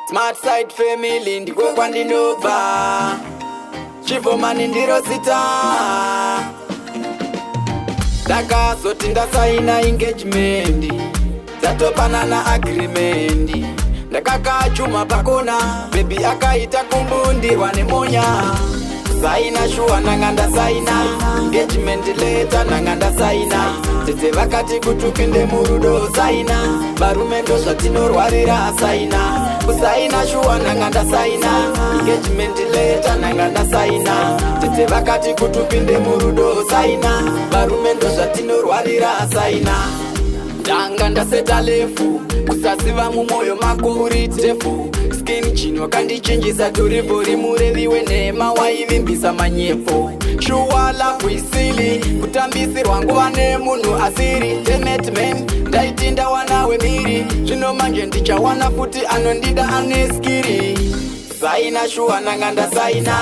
Smart side family ndiko kwandinobva. Shivhoman ndiro zita. Ndakazoti ndasaina engagement, dzatopanana agreement. Ndakakachuma pakona, baby akaita kumbundirwa nemonya. Saina shuwa nanga ndasaina, engagement letter nanga ndasaina. Tete vakati kutupinde murudo saina, varume ndo zvatinorwarira saina. Kusaina shuwa nanga ndasaina, engagement letter nanga ndasaina. Tete vakati kutupinde murudo saina, varume ndo zvatinorwarira saina. Ndanga ndaseta lefu, kusaziva mumoyo mako uri tefu. Skin chino kandichenjisa turibori mureviwe nema waivimbisa manyepo. Shuwa lafu isili, kutambisirwa nguva nemunhu asiri. Temetmen, ndaiti ndawanawe miri. Zvino manje ndichawana futi anondida aneskiri. Saina shuwa nanga ndasaina,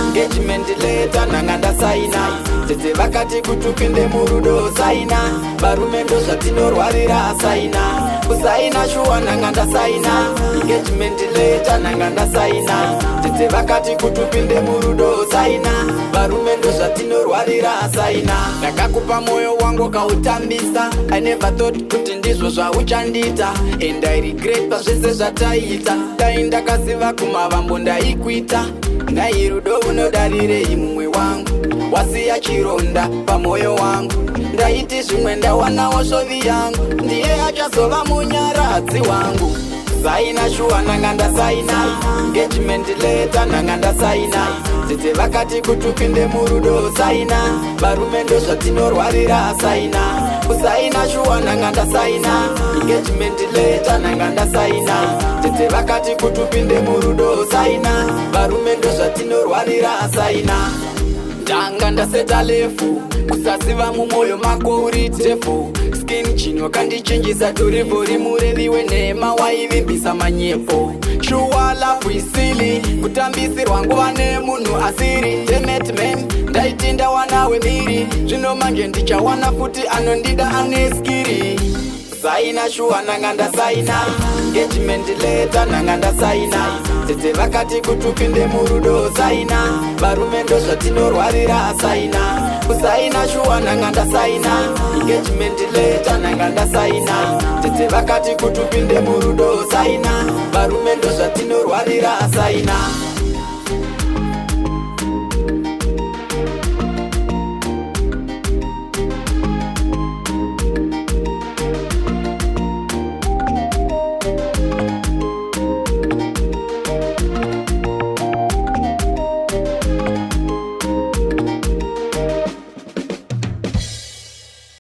engagement letter nanga ndasaina. Tete vakati kutupinde murudo saina, varume ndo zvatinorwarira saina. Kusaina shuwa nanga ndasaina, engagement letter nanga ndasaina. Tete vakati kutupinde murudo saina, varume ndo zvatinorwarira saina. Ndakakupa moyo wangu kautambisa, I never thought kuti ndizvo zvauchandita. And I regret pazvese zvataita, dai ndakaziva kumavambo ndaikuita. Nai rudo unodarirei mumwe wangu, wasiya chironda pamoyo wangu. Ndaiti zvimwe ndawanawo svovi yangu, ndiye achazova munyaradzi wangu. Saina shuwa nanga ndasaina, engagement letter nanga ndasaina. Tete vakati kutupinde murudo saina, varume ndo zvatinorwarira saina. Kusaina shuwa nanga ndasaina, engagement letter nanga ndasaina. Tete vakati kutupinde murudo saina, varume ndo zvatinorwarira saina. Ndanga ndaseta lefu, kusaziva mumoyo mako uri tefu. Skin chino kandichenjisa turibori mureviwe nema waivimbisa manyepo. Shuwa lafu isili, kutambisirwa nguva nemunhu asiri. Temetmen, ndaiti ndawanawe miri. Zvino manje ndichawana futi anondida aneskiri. Saina shuwa nanga ndasaina, engagement letter nanga ndasaina. Tete vakati kutupinde murudo saina, varume ndo zvatinorwarira saina. Kusaina shuwa nanga ndasaina, engagement letter nanga ndasaina. Tete vakati kutupinde murudo saina, varume ndo zvatinorwarira saina.